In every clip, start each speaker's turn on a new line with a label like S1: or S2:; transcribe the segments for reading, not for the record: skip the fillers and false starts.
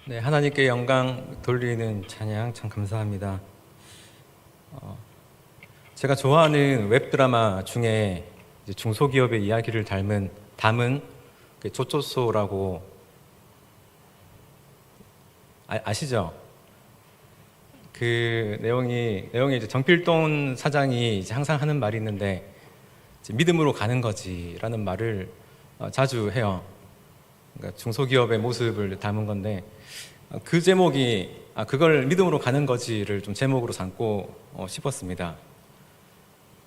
S1: 네, 하나님께 영광 돌리는 찬양 참 감사합니다. 제가 좋아하는 웹드라마 중에 이제 중소기업의 이야기를 담은 그 조조소라고 아시죠? 그 내용이 이제 정필돈 사장이 이제 항상 하는 말이 있는데 이제 믿음으로 가는 거지라는 말을 자주 해요. 그러니까 중소기업의 모습을 담은 건데 그 제목이 그걸 믿음으로 가는 거지를 좀 제목으로 삼고 싶었습니다.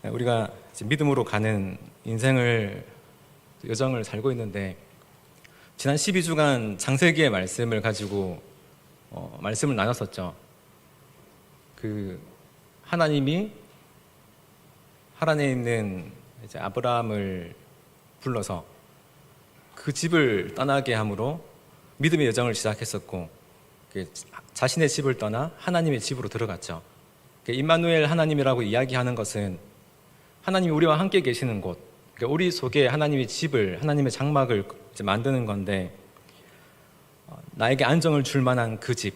S1: 우리가 믿음으로 가는 여정을 살고 있는데 지난 12주간 창세기의 말씀을 가지고 말씀을 나눴었죠. 그 하나님이 하란에 있는 이제 아브라함을 불러서 그 집을 떠나게 함으로 믿음의 여정을 시작했었고 자신의 집을 떠나 하나님의 집으로 들어갔죠. 임마누엘 하나님이라고 이야기하는 것은 하나님이 우리와 함께 계시는 곳, 우리 속에 하나님의 집을, 하나님의 장막을 이제 만드는 건데 나에게 안정을 줄 만한 그 집,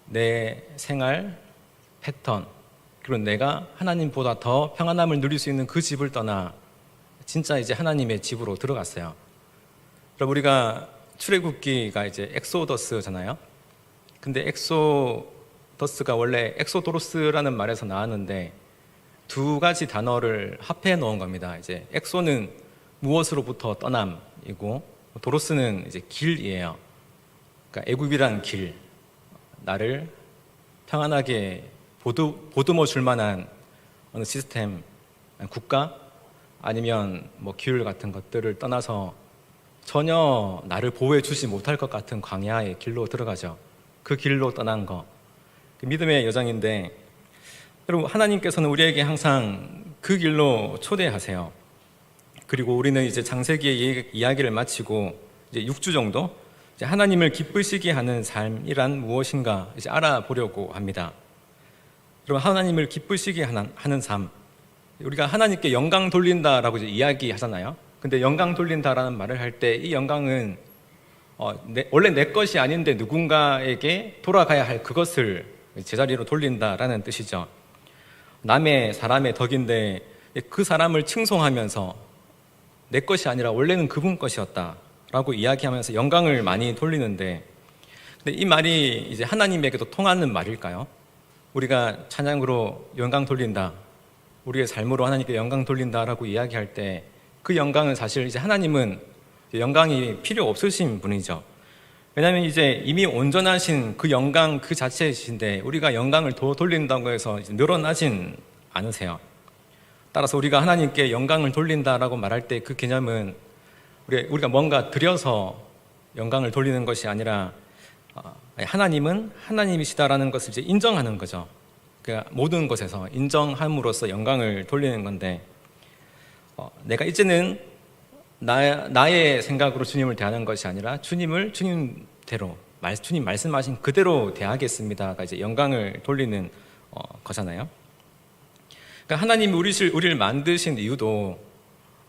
S1: 내 생활 패턴, 그리고 내가 하나님보다 더 평안함을 누릴 수 있는 그 집을 떠나 진짜 이제 하나님의 집으로 들어갔어요. 그럼 우리가 출애굽기가 이제 엑소더스잖아요. 근데 엑소더스가 원래 엑소도로스라는 말에서 나왔는데 두 가지 단어를 합해 놓은 겁니다. 이제 엑소는 무엇으로부터 떠남이고 도로스는 이제 길이에요. 그러니까 애굽이란 길, 나를 평안하게 보듬어 줄 만한 어느 시스템, 국가 아니면 뭐 길 같은 것들을 떠나서 전혀 나를 보호해 주지 못할 것 같은 광야의 길로 들어가죠. 그 길로 떠난 거, 그 믿음의 여정인데 여러분, 하나님께서는 우리에게 항상 그 길로 초대하세요. 그리고 우리는 이제 창세기의 이야기를 마치고 이제 6주 정도 이제 하나님을 기쁘시게 하는 삶이란 무엇인가 이제 알아보려고 합니다. 여러분, 하나님을 기쁘시게 하는 삶, 우리가 하나님께 영광 돌린다라고 이제 이야기하잖아요. 근데 영광 돌린다라는 말을 할 때 이 영광은 원래 내 것이 아닌데 누군가에게 돌아가야 할 그것을 제자리로 돌린다라는 뜻이죠. 남의 사람의 덕인데 그 사람을 칭송하면서 내 것이 아니라 원래는 그분 것이었다라고 이야기하면서 영광을 많이 돌리는데, 근데 이 말이 이제 하나님에게도 통하는 말일까요? 우리가 찬양으로 영광 돌린다, 우리의 삶으로 하나님께 영광 돌린다라고 이야기할 때 그 영광은 사실 이제 하나님은 영광이 필요 없으신 분이죠. 왜냐하면 이제 이미 온전하신 그 영광 그 자체이신데 우리가 영광을 더 돌린다고 해서 늘어나진 않으세요. 따라서 우리가 하나님께 영광을 돌린다라고 말할 때 그 개념은 우리가 뭔가 들여서 영광을 돌리는 것이 아니라 하나님은 하나님이시다라는 것을 이제 인정하는 거죠. 그러니까 모든 것에서 인정함으로써 영광을 돌리는 건데 내가 이제는 나의 생각으로 주님을 대하는 것이 아니라 주님을 주님대로 주님 말씀하신 그대로 대하겠습니다가 이제 영광을 돌리는 거잖아요. 그러니까 하나님이 우리를 만드신 이유도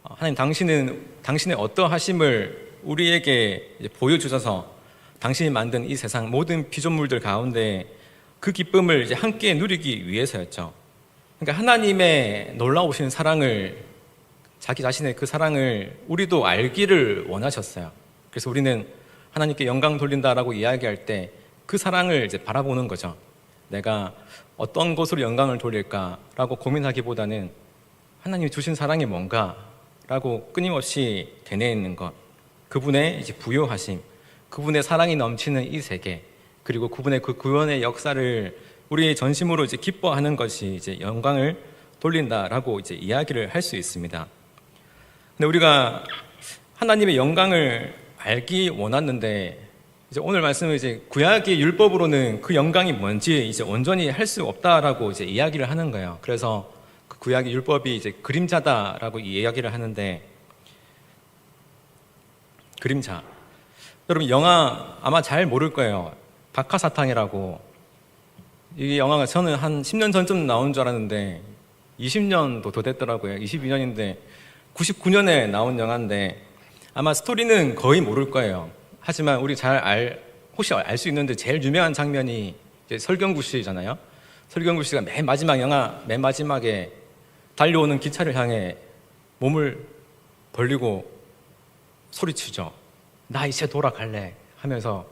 S1: 하나님 당신의 어떠하심을 우리에게 이제 보여주셔서 당신이 만든 이 세상 모든 피조물들 가운데 그 기쁨을 이제 함께 누리기 위해서였죠. 그러니까 하나님의 놀라우신 사랑을, 자기 자신의 그 사랑을 우리도 알기를 원하셨어요. 그래서 우리는 하나님께 영광 돌린다라고 이야기할 때 그 사랑을 이제 바라보는 거죠. 내가 어떤 것으로 영광을 돌릴까라고 고민하기보다는 하나님이 주신 사랑이 뭔가라고 끊임없이 되뇌이는 것, 그분의 이제 부요하심, 그분의 사랑이 넘치는 이 세계, 그리고 그분의 그 구원의 역사를 우리의 전심으로 이제 기뻐하는 것이 이제 영광을 돌린다라고 이제 이야기를 할 수 있습니다. 근데 우리가 하나님의 영광을 알기 원하는데 이제 오늘 말씀은 이제 구약의 율법으로는 그 영광이 뭔지 이제 온전히 할 수 없다라고 이제 이야기를 하는 거예요. 그래서 그 구약의 율법이 이제 그림자다라고 이야기를 하는데, 그림자. 여러분, 영화 아마 잘 모를 거예요. 박하사탕이라고. 이 영화가 저는 한 10년 전쯤 나온 줄 알았는데 20년도 더 됐더라고요. 22년인데 99년에 나온 영화인데 아마 스토리는 거의 모를 거예요. 하지만 우리 잘 혹시 알 수 있는데 제일 유명한 장면이 이제 설경구 씨잖아요. 설경구 씨가 맨 마지막 영화 맨 마지막에 달려오는 기차를 향해 몸을 벌리고 소리치죠. 나 이제 돌아갈래 하면서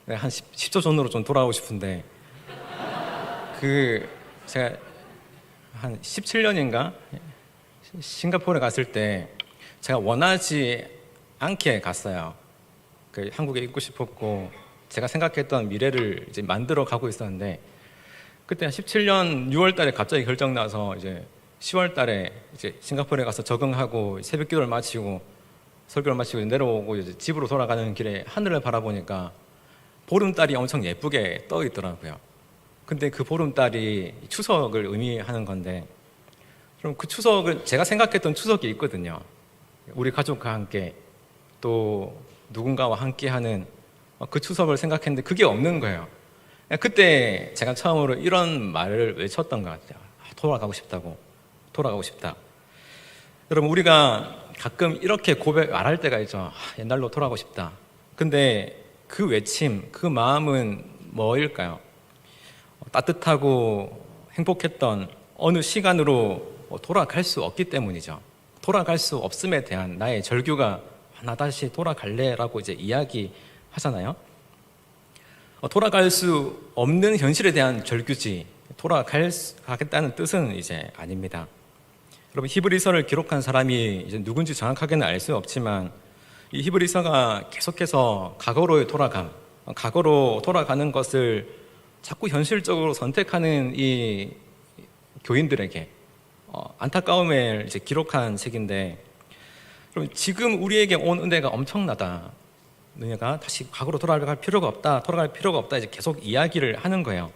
S1: 한 10초 전으로 좀 돌아가고 싶은데 제가 한 17년인가 싱가포르에 갔을 때 제가 원하지 않게 갔어요. 한국에 있고 싶었고 제가 생각했던 미래를 이제 만들어 가고 있었는데 그때 한 17년 6월 달에 갑자기 결정 나서 이제 10월 달에 이제 싱가포르에 가서 적응하고 새벽 기도를 마치고 설교를 마치고 내려오고 이제 집으로 돌아가는 길에 하늘을 바라보니까 보름달이 엄청 예쁘게 떠 있더라고요. 근데 그 보름달이 추석을 의미하는 건데 그럼 그 추석을 제가 생각했던 추석이 있거든요. 우리 가족과 함께 또 누군가와 함께하는 그 추석을 생각했는데 그게 없는 거예요. 그때 제가 처음으로 이런 말을 외쳤던 것 같아요. 돌아가고 싶다고. 돌아가고 싶다. 여러분 우리가 가끔 이렇게 말할 때가 있죠. 옛날로 돌아가고 싶다. 근데 그 외침, 그 마음은 뭐일까요? 따뜻하고 행복했던 어느 시간으로 돌아갈 수 없기 때문이죠. 돌아갈 수 없음에 대한 나의 절규가 나 다시 돌아갈래라고 이제 이야기하잖아요. 돌아갈 수 없는 현실에 대한 절규지 돌아가겠다는 뜻은 이제 아닙니다. 여러분 히브리서를 기록한 사람이 이제 누군지 정확하게는 알 수 없지만 이 히브리서가 계속해서 과거로 돌아가는 것을 자꾸 현실적으로 선택하는 이 교인들에게 안타까움을 이제 기록한 책인데, 그럼 지금 우리에게 온 은혜가 엄청나다. 너희가 다시 과거로 돌아갈 필요가 없다. 돌아갈 필요가 없다. 이제 계속 이야기를 하는 거예요.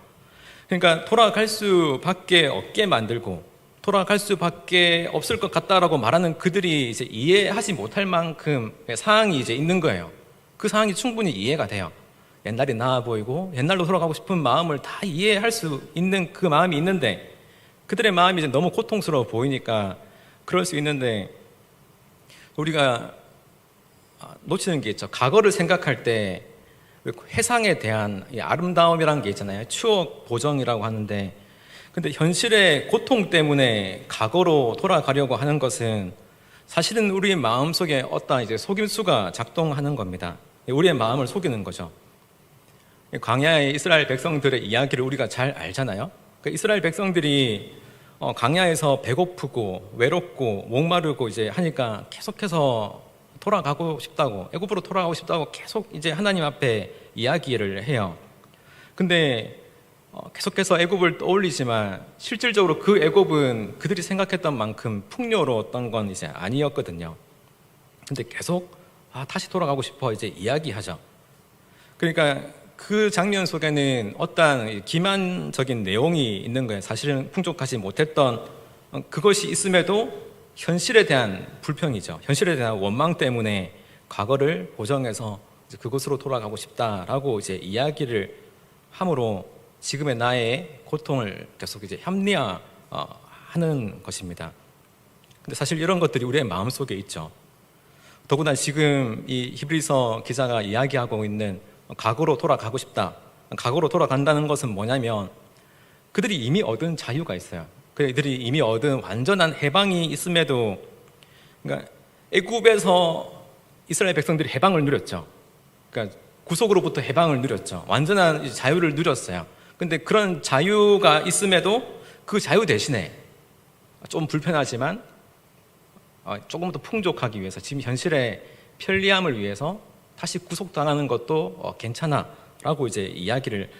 S1: 그러니까 돌아갈 수밖에 없게 만들고 돌아갈 수밖에 없을 것 같다라고 말하는 그들이 이제 이해하지 못할 만큼 상황이 이제 있는 거예요. 그 상황이 충분히 이해가 돼요. 옛날이 나아 보이고 옛날로 돌아가고 싶은 마음을 다 이해할 수 있는 그 마음이 있는데 그들의 마음이 이제 너무 고통스러워 보이니까 그럴 수 있는데 우리가 놓치는 게 있죠. 과거를 생각할 때 회상에 대한 이 아름다움이라는 게 있잖아요. 추억 보정이라고 하는데 근데 현실의 고통 때문에 과거로 돌아가려고 하는 것은 사실은 우리의 마음속에 어떤 이제 속임수가 작동하는 겁니다. 우리의 마음을 속이는 거죠. 광야의 이스라엘 백성들의 이야기를 우리가 잘 알잖아요. 그러니까 이스라엘 백성들이 광야에서 배고프고 외롭고 목마르고 이제 하니까 계속해서 돌아가고 싶다고, 애굽으로 돌아가고 싶다고 계속 이제 하나님 앞에 이야기를 해요. 근데 계속해서 애굽을 떠올리지만 실질적으로 그 애굽은 그들이 생각했던 만큼 풍요로웠던 건 이제 아니었거든요. 근데 계속 다시 돌아가고 싶어 이제 이야기하죠. 그러니까 그 장면 속에는 어떤 기만적인 내용이 있는 거예요. 사실은 풍족하지 못했던 그것이 있음에도 현실에 대한 불평이죠. 현실에 대한 원망 때문에 과거를 보정해서 그곳으로 돌아가고 싶다라고 이제 이야기를 함으로 지금의 나의 고통을 계속 이제 합리화하는 것입니다. 근데 사실 이런 것들이 우리의 마음속에 있죠. 더구나 지금 이 히브리서 기자가 이야기하고 있는 과거로 돌아가고 싶다. 과거로 돌아간다는 것은 뭐냐면 그들이 이미 얻은 자유가 있어요. 그들이 이미 얻은 완전한 해방이 있음에도 그러니까 애굽에서 이스라엘 백성들이 해방을 누렸죠. 그러니까 구속으로부터 해방을 누렸죠. 완전한 자유를 누렸어요. 근데 그런 자유가 있음에도 그 자유 대신에 좀 불편하지만 조금 더 풍족하기 위해서 지금 현실의 편리함을 위해서 다시 구속당하는 것도 괜찮아라고 이제 이야기를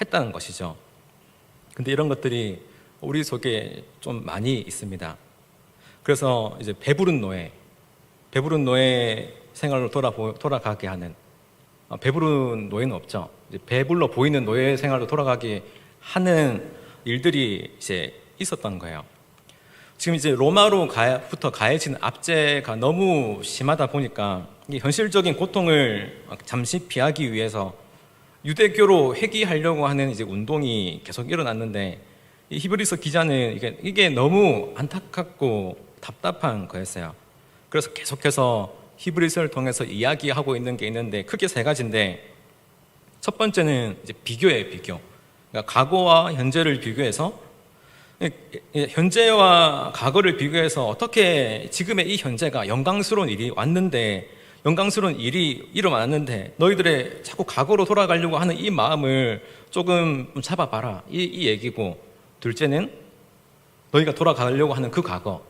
S1: 했다는 것이죠. 근데 이런 것들이 우리 속에 좀 많이 있습니다. 그래서 이제 배부른 노예 생활로 돌아가게 하는 배부른 노예는 없죠. 이제 배불러 보이는 노예 생활로 돌아가게 하는 일들이 이제 있었던 거예요. 지금 이제 로마로부터 가해진 압제가 너무 심하다 보니까 이 현실적인 고통을 잠시 피하기 위해서 유대교로 회귀하려고 하는 이제 운동이 계속 일어났는데 이 히브리서 기자는 이게 너무 안타깝고 답답한 거였어요. 그래서 계속해서 히브리서를 통해서 이야기하고 있는 게 있는데 크게 세 가지인데, 첫 번째는 이제 비교예요, 비교. 그러니까 과거와 현재를 비교해서, 현재와 과거를 비교해서 어떻게 지금의 이 현재가 영광스러운 일이 왔는데, 영광스러운 일이 일어났는데 너희들의 자꾸 과거로 돌아가려고 하는 이 마음을 조금 잡아봐라, 이 얘기고, 둘째는 너희가 돌아가려고 하는 그 과거,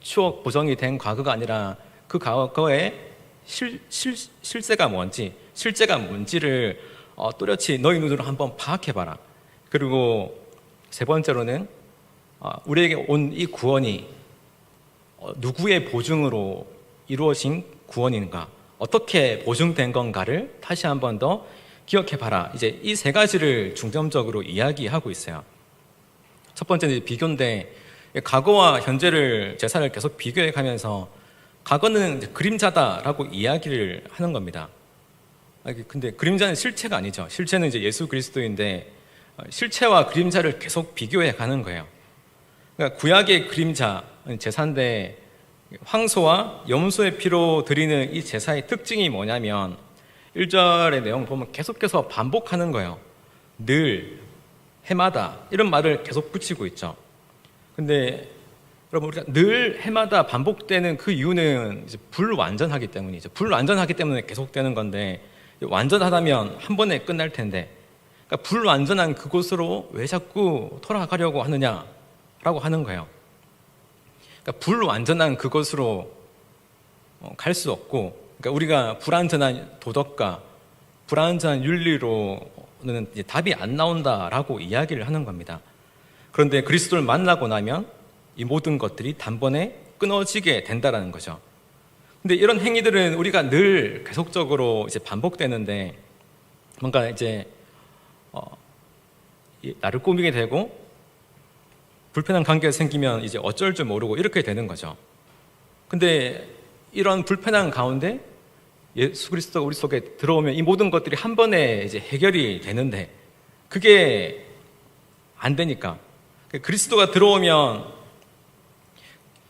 S1: 추억 보정이 된 과거가 아니라 그 과거의 실제가 뭔지를 또렷이 너희 눈으로 한번 파악해봐라. 그리고 세 번째로는 우리에게 온 이 구원이 누구의 보증으로 이루어진 구원인가, 어떻게 보증된 건가를 다시 한 번 더 기억해봐라. 이제 이 세 가지를 중점적으로 이야기하고 있어요. 첫 번째는 비교인데, 과거와 현재를 제사를 계속 비교해 가면서 과거는 이제 그림자다라고 이야기를 하는 겁니다. 근데 그림자는 실체가 아니죠. 실체는 이제 예수 그리스도인데 실체와 그림자를 계속 비교해 가는 거예요. 그러니까 구약의 그림자 제사인데, 황소와 염소의 피로 드리는 이 제사의 특징이 뭐냐면 1절의 내용 보면 계속해서 반복하는 거예요. 늘, 해마다 이런 말을 계속 붙이고 있죠. 근데 여러분, 우리가 늘 해마다 반복되는 그 이유는 이제 불완전하기 때문이죠. 불완전하기 때문에 계속되는 건데, 완전하다면 한 번에 끝날 텐데, 그러니까 불완전한 그곳으로 왜 자꾸 돌아가려고 하느냐라고 하는 거예요. 그러니까 불완전한 그곳으로 갈 수 없고, 그러니까 우리가 불완전한 도덕과 불완전한 윤리로는 이제 답이 안 나온다라고 이야기를 하는 겁니다. 그런데 그리스도를 만나고 나면 이 모든 것들이 단번에 끊어지게 된다라는 거죠. 근데 이런 행위들은 우리가 늘 계속적으로 이제 반복되는데, 뭔가 이제 나를 꾸미게 되고 불편한 관계가 생기면 이제 어쩔 줄 모르고 이렇게 되는 거죠. 근데 이런 불편한 가운데 예수 그리스도가 우리 속에 들어오면 이 모든 것들이 한 번에 이제 해결이 되는데, 그게 안 되니까, 그리스도가 들어오면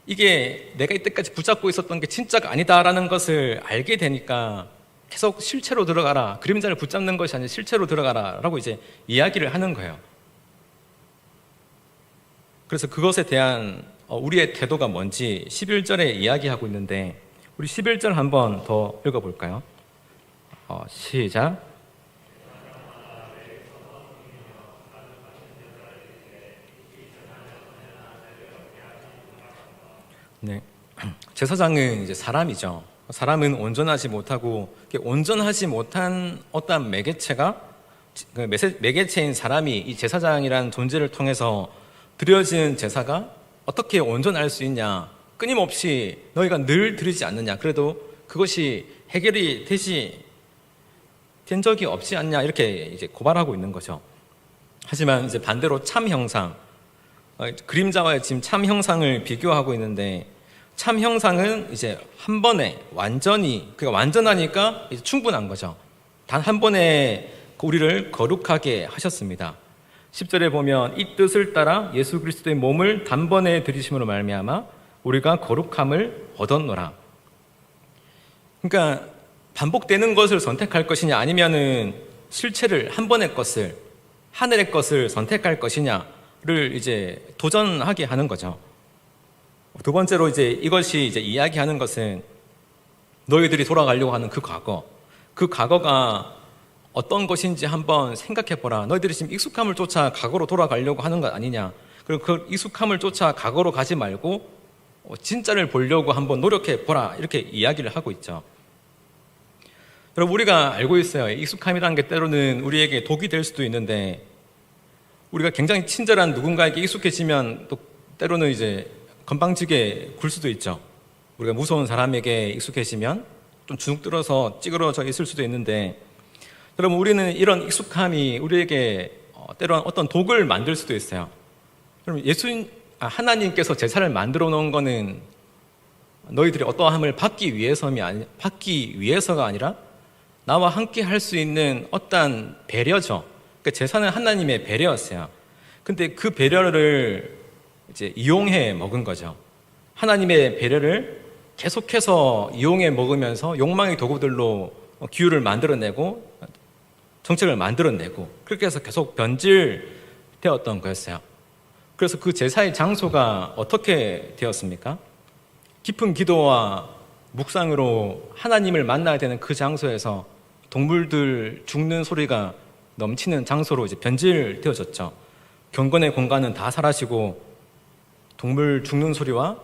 S1: 이게 내가 이때까지 붙잡고 있었던 게 진짜가 아니다라는 것을 알게 되니까 계속 실체로 들어가라, 그림자를 붙잡는 것이 아니라 실체로 들어가라 라고 이제 이야기를 하는 거예요. 그래서 그것에 대한 우리의 태도가 뭔지 11절에 이야기하고 있는데, 우리 11절 한번 더 읽어볼까요? 시작. 네, 제사장은 이제 사람이죠. 사람은 온전하지 못하고, 온전하지 못한 어떤 매개체가, 매개체인 사람이 이 제사장이라는 존재를 통해서 드려지는 제사가 어떻게 온전할 수 있냐, 끊임없이 너희가 늘 드리지 않느냐, 그래도 그것이 해결이 된 적이 없지 않냐, 이렇게 이제 고발하고 있는 거죠. 하지만 이제 반대로 참 형상, 그림자와 지금 참 형상을 비교하고 있는데, 참 형상은 이제 한 번에 완전히, 그러니까 완전하니까 이제 충분한 거죠. 단 한 번에 우리를 거룩하게 하셨습니다. 10절에 보면 이 뜻을 따라 예수 그리스도의 몸을 단번에 드리심으로 말미암아 우리가 거룩함을 얻었노라. 그러니까 반복되는 것을 선택할 것이냐, 아니면은 실체를, 한 번의 것을, 하늘의 것을 선택할 것이냐를 이제 도전하게 하는 거죠. 두 번째로 이제 이것이 이제 이야기하는 것은 너희들이 돌아가려고 하는 그 과거가 어떤 것인지 한번 생각해 보라. 너희들이 지금 익숙함을 쫓아 과거로 돌아가려고 하는 것 아니냐. 그리고 그 익숙함을 쫓아 과거로 가지 말고 진짜를 보려고 한번 노력해 보라. 이렇게 이야기를 하고 있죠. 여러분, 우리가 알고 있어요. 익숙함이라는 게 때로는 우리에게 독이 될 수도 있는데, 우리가 굉장히 친절한 누군가에게 익숙해지면 또 때로는 이제 건방지게 굴 수도 있죠. 우리가 무서운 사람에게 익숙해지면 좀 주눅 들어서 찌그러져 있을 수도 있는데, 여러분, 우리는 이런 익숙함이 우리에게 때로는 어떤 독을 만들 수도 있어요. 그럼 하나님께서 제사를 만들어 놓은 거는 너희들이 어떠함을 받기 위해서가 아니라 나와 함께 할 수 있는 어떤 배려죠. 그러니까 제사는 하나님의 배려였어요. 근데 그 배려를 이제 이용해 먹은 거죠. 하나님의 배려를 계속해서 이용해 먹으면서 욕망의 도구들로 기후를 만들어내고 정책을 만들어내고 그렇게 해서 계속 변질되었던 거였어요. 그래서 그 제사의 장소가 어떻게 되었습니까? 깊은 기도와 묵상으로 하나님을 만나야 되는 그 장소에서 동물들 죽는 소리가 넘치는 장소로 이제 변질되어졌죠. 경건의 공간은 다 사라지고 동물 죽는 소리와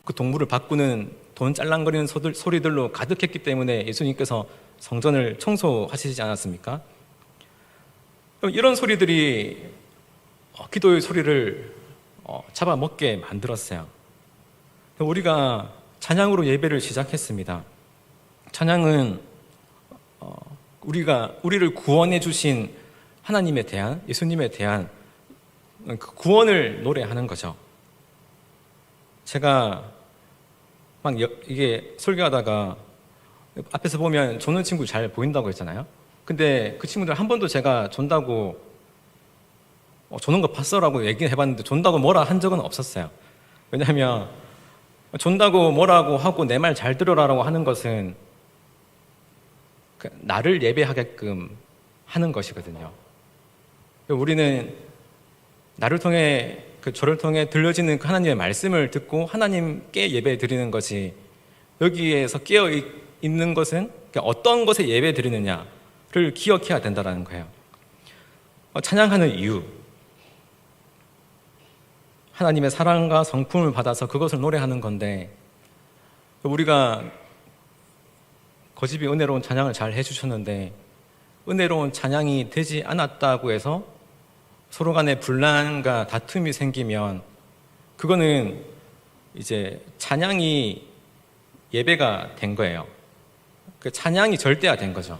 S1: 그 동물을 바꾸는 돈 짤랑거리는 소리들로 가득했기 때문에 예수님께서 성전을 청소하시지 않았습니까? 이런 소리들이 기도의 소리를 잡아먹게 만들었어요. 우리가 찬양으로 예배를 시작했습니다. 찬양은 우리를 구원해 주신 하나님에 대한, 예수님에 대한 그 구원을 노래하는 거죠. 제가 이게 설교하다가 앞에서 보면 조는 친구 잘 보인다고 했잖아요. 근데 그 친구들 한 번도 제가 존다고 조는 거 봤어라고 얘기를 해봤는데 존다고 뭐라 한 적은 없었어요. 왜냐하면 존다고 뭐라고 하고 내 말 잘 들어라라고 하는 것은 나를 예배하게끔 하는 것이거든요. 우리는 나를 통해 저를 통해 들려지는 하나님의 말씀을 듣고 하나님께 예배 드리는 것이, 여기에서 깨어 있는 것은 어떤 것에 예배 드리느냐를 기억해야 된다는 거예요. 찬양하는 이유, 하나님의 사랑과 성품을 받아서 그것을 노래하는 건데, 우리가 거집이 은혜로운 찬양을 잘 해주셨는데 은혜로운 찬양이 되지 않았다고 해서 서로 간에 분란과 다툼이 생기면 그거는 이제 찬양이 예배가 된 거예요. 그 찬양이 절대화된 거죠.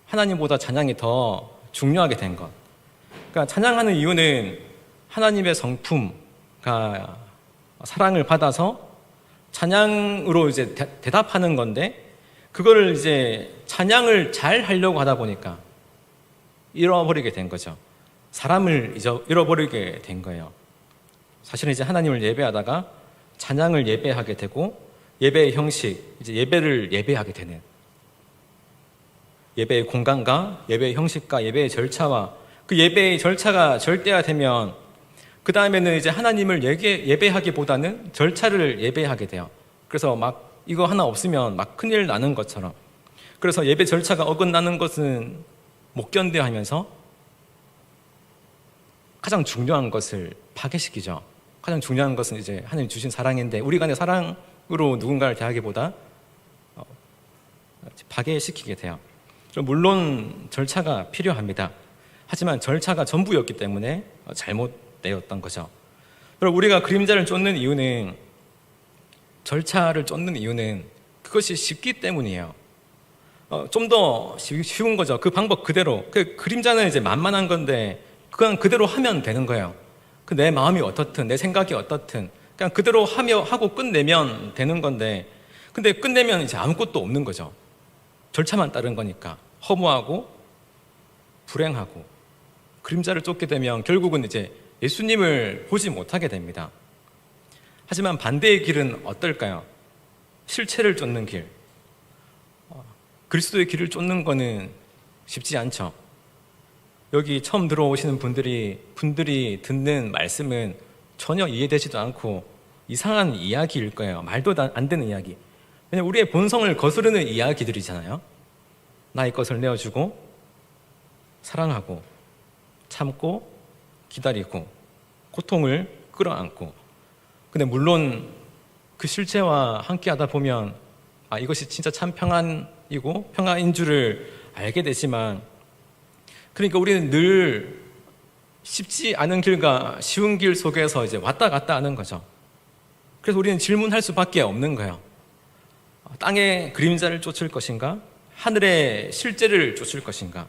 S1: 하나님보다 찬양이 더 중요하게 된 것. 그러니까 찬양하는 이유는 하나님의 성품과 사랑을 받아서 찬양으로 이제 대답하는 건데, 그거를 이제 찬양을 잘 하려고 하다 보니까 잃어버리게 된 거죠. 사람을 잃어버리게 된 거예요. 사실은 이제 하나님을 예배하다가 찬양을 예배하게 되고, 예배의 형식, 이제 예배를 예배하게 되는, 예배의 공간과 예배의 형식과 예배의 절차와 그 예배의 절차가 절대화되면 그 다음에는 이제 하나님을 예배하기보다는 절차를 예배하게 돼요. 그래서 막 이거 하나 없으면 막 큰일 나는 것처럼. 그래서 예배 절차가 어긋나는 것은 못 견뎌하면서 가장 중요한 것을 파괴시키죠. 가장 중요한 것은 이제 하나님 주신 사랑인데, 우리 간의 사랑으로 누군가를 대하기보다 파괴시키게 돼요. 물론 절차가 필요합니다. 하지만 절차가 전부였기 때문에 잘못되었던 거죠. 그리고 우리가 그림자를 쫓는 이유는, 절차를 쫓는 이유는 그것이 쉽기 때문이에요. 좀 더 쉬운 거죠. 그 방법 그대로. 그 그림자는 이제 만만한 건데 그냥 그대로 하면 되는 거예요. 그 내 마음이 어떻든 내 생각이 어떻든 그냥 그대로 하고 끝내면 되는 건데, 근데 끝내면 이제 아무것도 없는 거죠. 절차만 따른 거니까 허무하고 불행하고, 그림자를 쫓게 되면 결국은 이제 예수님을 보지 못하게 됩니다. 하지만 반대의 길은 어떨까요? 실체를 쫓는 길, 그리스도의 길을 쫓는 거는 쉽지 않죠. 여기 처음 들어오시는 분들이 듣는 말씀은 전혀 이해되지도 않고 이상한 이야기일 거예요. 말도 안 되는 이야기. 왜냐하면 우리의 본성을 거스르는 이야기들이잖아요. 나의 것을 내어주고 사랑하고 참고 기다리고 고통을 끌어안고. 근데 물론 그 실체와 함께 하다 보면 이것이 진짜 참 평안이고 평안인 줄을 알게 되지만, 그러니까 우리는 늘 쉽지 않은 길과 쉬운 길 속에서 이제 왔다 갔다 하는 거죠. 그래서 우리는 질문할 수밖에 없는 거예요. 땅의 그림자를 쫓을 것인가? 하늘의 실제를 쫓을 것인가?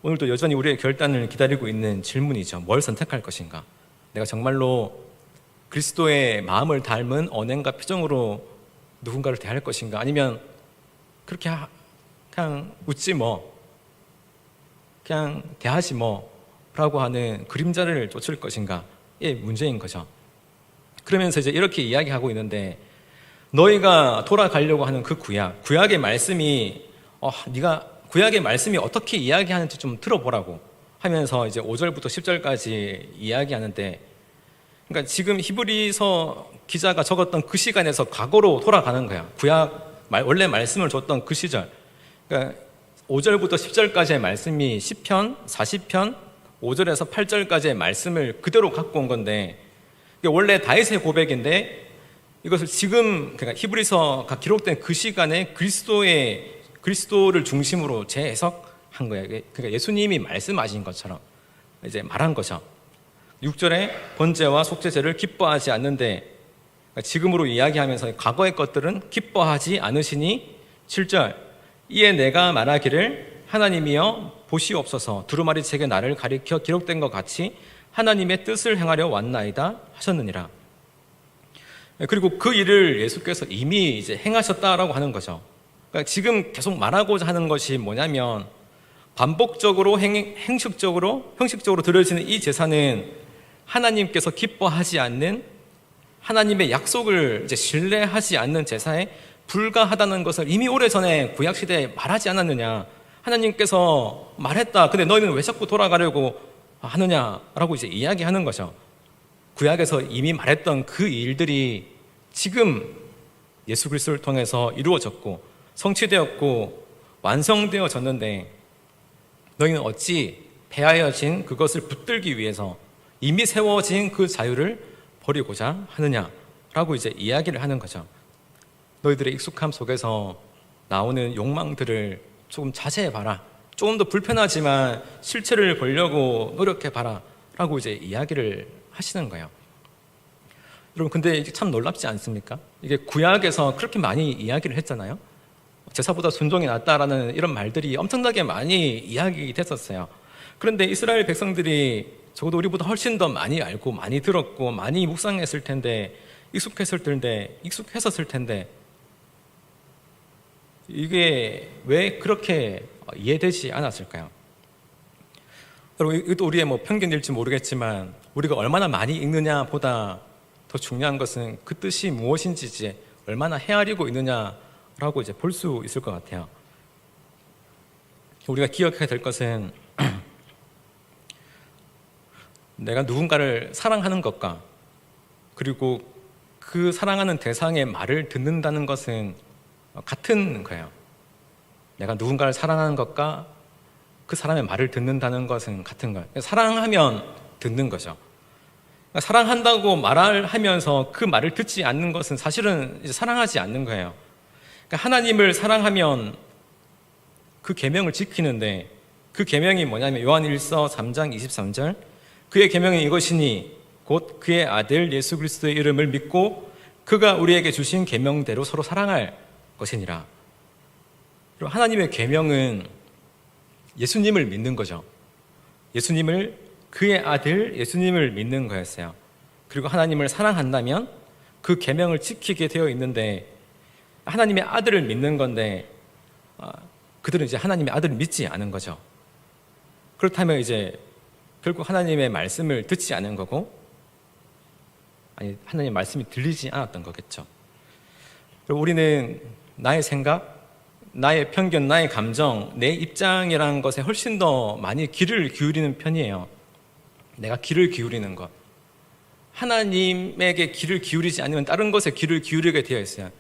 S1: 오늘도 여전히 우리의 결단을 기다리고 있는 질문이죠. 뭘 선택할 것인가? 내가 정말로 그리스도의 마음을 닮은 언행과 표정으로 누군가를 대할 것인가? 아니면 그렇게 그냥 웃지 뭐, 그냥 대하지 뭐 라고 하는 그림자를 쫓을 것인가의 문제인 거죠. 그러면서 이제 이렇게 이야기하고 있는데, 너희가 돌아가려고 하는 그 구약의 말씀이 네가 구약의 말씀이 어떻게 이야기하는지 좀 들어보라고 하면서 이제 5절부터 10절까지 이야기하는데, 그러니까 지금 히브리서 기자가 적었던 그 시간에서 과거로 돌아가는 거야. 원래 말씀을 줬던 그 시절. 그러니까 5절부터 10절까지의 말씀이 시편, 40편, 5절에서 8절까지의 말씀을 그대로 갖고 온 건데, 이게 원래 다윗의 고백인데 이것을 지금 그러니까 히브리서가 기록된 그 시간에 그리스도를 중심으로 재해석한 거예요. 그러니까 예수님이 말씀하신 것처럼 이제 말한 거죠. 6절에 번제와 속죄제를 기뻐하지 않는데, 그러니까 지금으로 이야기하면서 과거의 것들은 기뻐하지 않으시니 7절 이에 내가 말하기를 하나님이여 보시옵소서 두루마리 책에 나를 가리켜 기록된 것 같이 하나님의 뜻을 행하려 왔나이다 하셨느니라. 그리고 그 일을 예수께서 이미 이제 행하셨다라고 하는 거죠. 그러니까 지금 계속 말하고자 하는 것이 뭐냐면, 반복적으로 형식적으로 드려지는 이 제사는 하나님께서 기뻐하지 않는, 하나님의 약속을 이제 신뢰하지 않는 제사에 불과하다는 것을 이미 오래전에 구약시대에 말하지 않았느냐. 하나님께서 말했다. 근데 너희는 왜 자꾸 돌아가려고 하느냐라고 이제 이야기하는 거죠. 구약에서 이미 말했던 그 일들이 지금 예수 그리스도를 통해서 이루어졌고 성취되었고 완성되어졌는데, 너희는 어찌 폐하여진 그것을 붙들기 위해서 이미 세워진 그 자유를 버리고자 하느냐라고 이제 이야기를 하는 거죠. 너희들의 익숙함 속에서 나오는 욕망들을 조금 자제해봐라. 조금 더 불편하지만 실체를 보려고 노력해봐라 라고 이제 이야기를 하시는 거예요. 여러분, 근데 이게 참 놀랍지 않습니까? 이게 구약에서 그렇게 많이 이야기를 했잖아요. 제사보다 순종이 낫다라는 이런 말들이 엄청나게 많이 이야기됐었어요. 그런데 이스라엘 백성들이 적어도 우리보다 훨씬 더 많이 알고 많이 들었고 많이 묵상했을 텐데, 익숙했었을 텐데 이게 왜 그렇게 이해되지 않았을까요? 여러분, 이것도 우리의 편견일지 모르겠지만 우리가 얼마나 많이 읽느냐 보다 더 중요한 것은 그 뜻이 무엇인지 이제 얼마나 헤아리고 있느냐라고 이제 볼 수 있을 것 같아요. 우리가 기억해야 될 것은 내가 누군가를 사랑하는 것과 그리고 그 사랑하는 대상의 말을 듣는다는 것은 같은 거예요. 내가 누군가를 사랑하는 것과 그 사람의 말을 듣는다는 것은 같은 거예요. 사랑하면 듣는 거죠. 사랑한다고 말을 하면서 그 말을 듣지 않는 것은 사실은 이제 사랑하지 않는 거예요. 그러니까 하나님을 사랑하면 그 계명을 지키는데, 그 계명이 뭐냐면 요한일서 3장 23절 그의 계명이 이것이니 곧 그의 아들 예수 그리스도의 이름을 믿고 그가 우리에게 주신 계명대로 서로 사랑할 것이니라. 그리고 하나님의 계명은 예수님을 믿는 거죠. 그의 아들 예수님을 믿는 거였어요. 그리고 하나님을 사랑한다면 그 계명을 지키게 되어 있는데, 하나님의 아들을 믿는 건데 그들은 이제 하나님의 아들을 믿지 않은 거죠. 그렇다면 이제 결국 하나님의 말씀을 듣지 않은 거고, 하나님의 말씀이 들리지 않았던 거겠죠. 그리고 우리는 나의 생각, 나의 편견, 나의 감정, 내 입장이라는 것에 훨씬 더 많이 귀를 기울이는 편이에요. 내가 귀를 기울이는 것. 하나님에게 귀를 기울이지 않으면 다른 것에 귀를 기울이게 되어 있어요.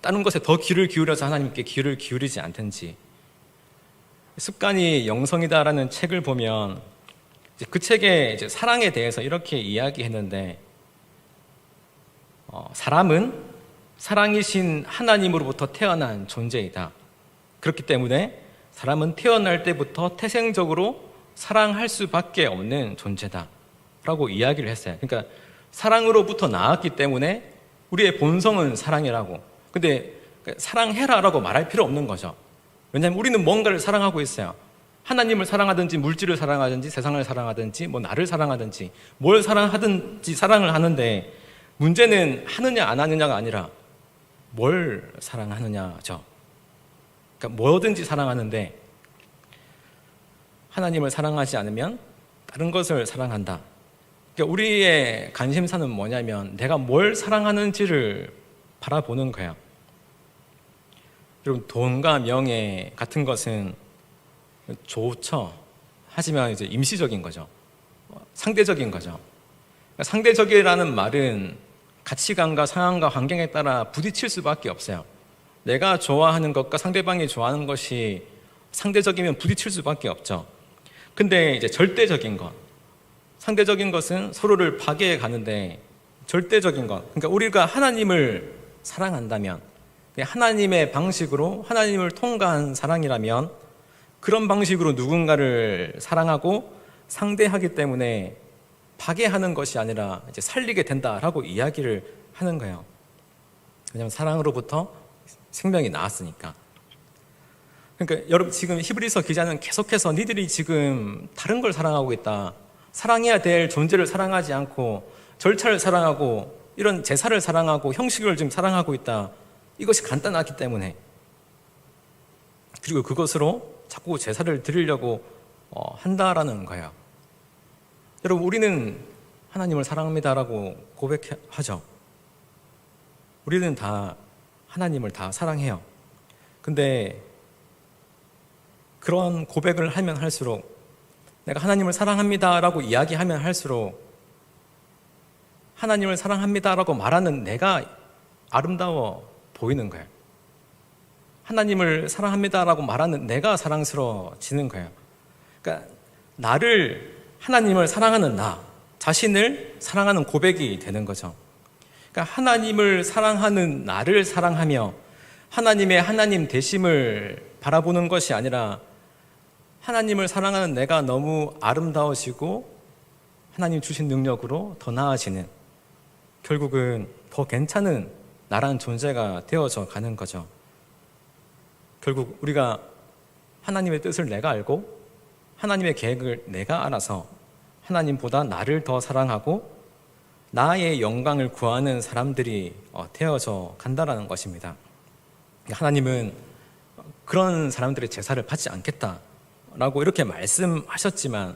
S1: 다른 것에 더 귀를 기울여서 하나님께 귀를 기울이지 않든지. 습관이 영성이다라는 책을 보면 그 책에 이제 사랑에 대해서 이렇게 이야기했는데, 사람은 사랑이신 하나님으로부터 태어난 존재이다. 그렇기 때문에 사람은 태어날 때부터 태생적으로 사랑할 수밖에 없는 존재다 라고 이야기를 했어요. 그러니까 사랑으로부터 나왔기 때문에 우리의 본성은 사랑이라고. 근데 사랑해라 라고 말할 필요 없는 거죠. 왜냐하면 우리는 뭔가를 사랑하고 있어요. 하나님을 사랑하든지 물질을 사랑하든지 세상을 사랑하든지 나를 사랑하든지 뭘 사랑하든지 사랑을 하는데, 문제는 하느냐 안 하느냐가 아니라 뭘 사랑하느냐죠. 그러니까 뭐든지 사랑하는데 하나님을 사랑하지 않으면 다른 것을 사랑한다. 그러니까 우리의 관심사는 뭐냐면 내가 뭘 사랑하는지를 바라보는 거예요. 여러분, 돈과 명예 같은 것은 좋죠. 하지만 이제 임시적인 거죠. 상대적인 거죠. 상대적이라는 말은 가치관과 상황과 환경에 따라 부딪힐 수밖에 없어요. 내가 좋아하는 것과 상대방이 좋아하는 것이 상대적이면 부딪힐 수밖에 없죠. 근데 이제 절대적인 것, 상대적인 것은 서로를 파괴해 가는데, 절대적인 것, 그러니까 우리가 하나님을 사랑한다면, 하나님의 방식으로 하나님을 통과한 사랑이라면, 그런 방식으로 누군가를 사랑하고 상대하기 때문에 파괴하는 것이 아니라 이제 살리게 된다라고 이야기를 하는 거예요. 왜냐하면 사랑으로부터 생명이 나왔으니까. 그러니까 여러분, 지금 히브리서 기자는 계속해서 니들이 지금 다른 걸 사랑하고 있다, 사랑해야 될 존재를 사랑하지 않고 절차를 사랑하고 이런 제사를 사랑하고 형식을 지금 사랑하고 있다, 이것이 간단하기 때문에, 그리고 그것으로 자꾸 제사를 드리려고 한다라는 거예요. 여러분, 우리는 하나님을 사랑합니다라고 고백하죠. 우리는 다 하나님을 다 사랑해요. 근데 그런 고백을 하면 할수록, 내가 하나님을 사랑합니다라고 이야기하면 할수록 하나님을 사랑합니다라고 말하는 내가 아름다워 보이는 거예요. 하나님을 사랑합니다라고 말하는 내가 사랑스러워지는 거예요. 그러니까 나를, 하나님을 사랑하는 나 자신을 사랑하는 고백이 되는 거죠. 그러니까 하나님을 사랑하는 나를 사랑하며 하나님의 하나님 되심을 바라보는 것이 아니라, 하나님을 사랑하는 내가 너무 아름다워지고 하나님 주신 능력으로 더 나아지는, 결국은 더 괜찮은 나라는 존재가 되어져 가는 거죠. 결국 우리가 하나님의 뜻을 내가 알고 하나님의 계획을 내가 알아서 하나님보다 나를 더 사랑하고 나의 영광을 구하는 사람들이 되어져 간다라는 것입니다. 하나님은 그런 사람들의 제사를 받지 않겠다라고 이렇게 말씀하셨지만,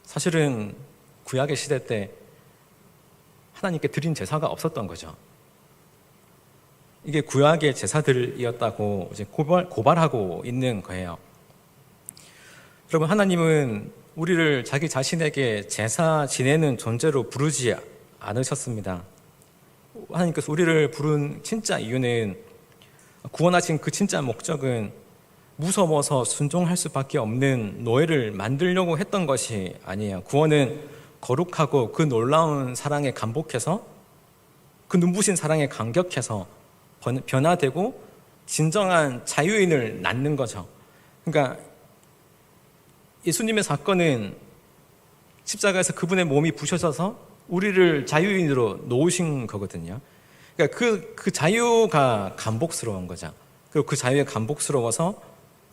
S1: 사실은 구약의 시대 때 하나님께 드린 제사가 없었던 거죠. 이게 구약의 제사들이었다고 이제 고발하고 있는 거예요. 여러분, 하나님은 우리를 자기 자신에게 제사 지내는 존재로 부르지 않으셨습니다. 하나님께서 우리를 부른 진짜 이유는, 구원하신 그 진짜 목적은 무서워서 순종할 수밖에 없는 노예를 만들려고 했던 것이 아니에요. 구원은 거룩하고 그 놀라운 사랑에 감복해서, 그 눈부신 사랑에 감격해서 변화되고 진정한 자유인을 낳는 거죠. 그러니까 예수님의 사건은 십자가에서 그분의 몸이 부셔져서 우리를 자유인으로 놓으신 거거든요. 그러니까 그 자유가 감복스러운 거죠. 그리고 그 자유에 감복스러워서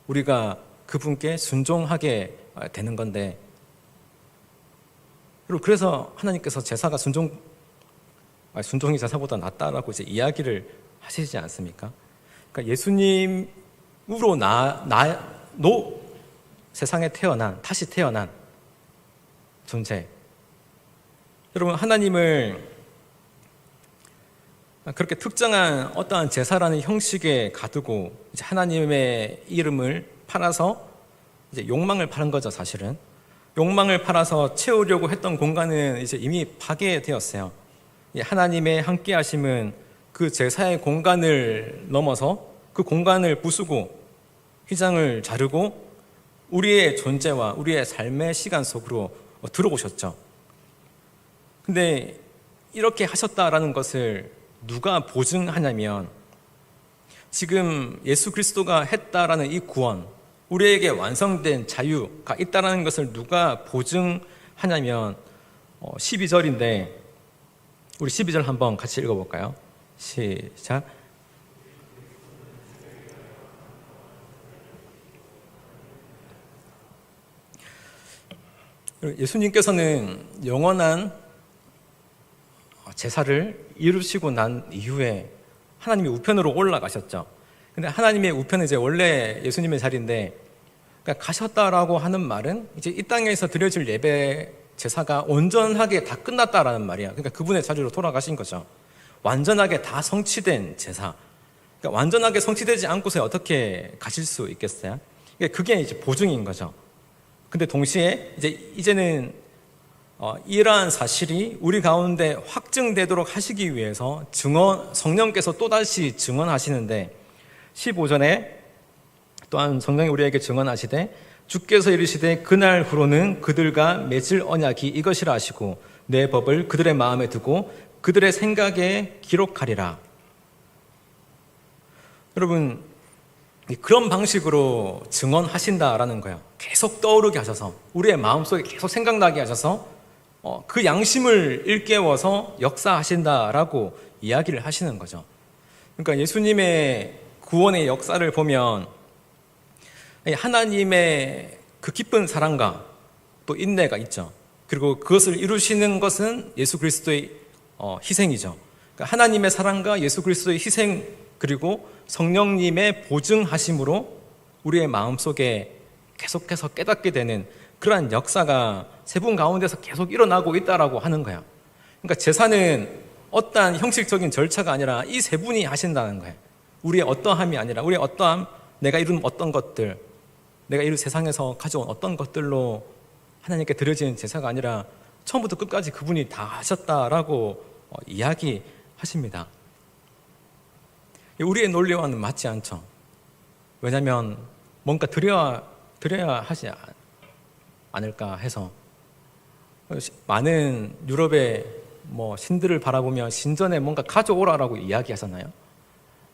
S1: 우리가 그분께 순종하게 되는 건데, 그리고 그래서 하나님께서 제사가 순종이 제사보다 낫다라고 이제 이야기를 하시지 않습니까? 그러니까 예수님으로 세상에 다시 태어난 존재. 여러분, 하나님을 그렇게 특정한 어떠한 제사라는 형식에 가두고 이제 하나님의 이름을 팔아서 이제 욕망을 파는 거죠. 사실은 욕망을 팔아서 채우려고 했던 공간은 이제 이미 파괴되었어요. 하나님의 함께하심은 그 제사의 공간을 넘어서 그 공간을 부수고 휘장을 자르고 우리의 존재와 우리의 삶의 시간 속으로 들어오셨죠. 근데 이렇게 하셨다라는 것을 누가 보증하냐면, 지금 예수 그리스도가 했다라는 이 구원, 우리에게 완성된 자유가 있다라는 것을 누가 보증하냐면 12절인데, 우리 12절 한번 같이 읽어볼까요? 시작. 예수님께서는 영원한 제사를 이루시고 난 이후에 하나님의 우편으로 올라가셨죠. 근데 하나님의 우편은 이제 원래 예수님의 자리인데, 그러니까 가셨다라고 하는 말은 이제 이 땅에서 드려질 예배 제사가 온전하게 다 끝났다라는 말이야. 그러니까 그분의 자리로 돌아가신 거죠. 완전하게 다 성취된 제사. 그러니까 완전하게 성취되지 않고서 어떻게 가실 수 있겠어요? 그게 이제 보증인 거죠. 근데 동시에 이제는 이러한 사실이 우리 가운데 확증되도록 하시기 위해서 성령께서 또다시 증언하시는데 15절에 또한 성령이 우리에게 증언하시되 주께서 이르시되 그날 후로는 그들과 맺을 언약이 이것이라 하시고 내 법을 그들의 마음에 두고 그들의 생각에 기록하리라. 여러분, 그런 방식으로 증언하신다라는 거예요. 계속 떠오르게 하셔서 우리의 마음속에 계속 생각나게 하셔서 그 양심을 일깨워서 역사하신다라고 이야기를 하시는 거죠. 그러니까 예수님의 구원의 역사를 보면 하나님의 그 기쁜 사랑과 또 인내가 있죠. 그리고 그것을 이루시는 것은 예수 그리스도의 희생이죠. 그러니까 하나님의 사랑과 예수 그리스도의 희생 그리고 성령님의 보증하심으로 우리의 마음속에 계속해서 깨닫게 되는 그러한 역사가 세 분 가운데서 계속 일어나고 있다라고 하는 거야. 그러니까 제사는 어떠한 형식적인 절차가 아니라 이 세 분이 하신다는 거예요. 우리의 어떠함이 아니라 우리의 어떠함, 내가 이룬 어떤 것들, 내가 이 세상에서 가져온 어떤 것들로 하나님께 드려지는 제사가 아니라 처음부터 끝까지 그분이 다 하셨다라고 이야기하십니다. 우리의 논리와는 맞지 않죠. 왜냐하면 뭔가 드려야 하지 않을까 해서 많은 유럽의 신들을 바라보며 신전에 뭔가 가져오라라고 이야기하잖아요.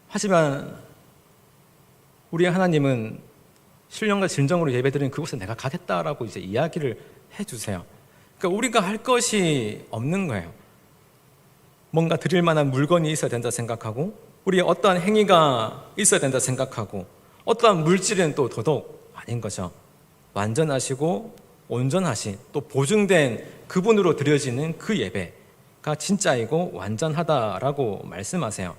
S1: 하지만 우리의 하나님은 신령과 진정으로 예배드리는 그곳에 내가 가겠다라고 이제 이야기를 해주세요. 그러니까 우리가 할 것이 없는 거예요. 뭔가 드릴 만한 물건이 있어야 된다 생각하고 우리의 어떠한 행위가 있어야 된다 생각하고 어떠한 물질은 또 더더욱 아닌 거죠. 완전하시고 온전하신 또 보증된 그분으로 드려지는 그 예배가 진짜이고 완전하다라고 말씀하세요.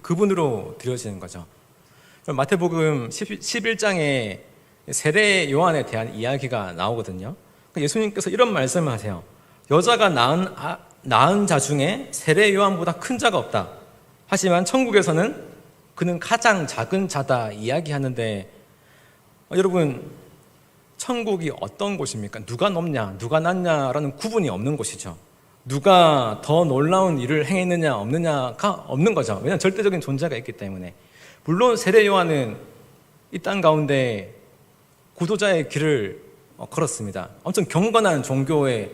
S1: 그분으로 드려지는 거죠. 마태복음 11장에 세례 요한에 대한 이야기가 나오거든요. 예수님께서 이런 말씀을 하세요. 여자가 낳은 자 중에 세례 요한보다 큰 자가 없다. 하지만 천국에서는 그는 가장 작은 자다 이야기하는데 여러분, 천국이 어떤 곳입니까? 누가 높냐, 누가 낮냐라는 구분이 없는 곳이죠. 누가 더 놀라운 일을 행했느냐 없느냐가 없는 거죠. 왜냐하면 절대적인 존재가 있기 때문에. 물론 세례 요한은 이 땅 가운데 구도자의 길을 걸었습니다. 엄청 경건한 종교의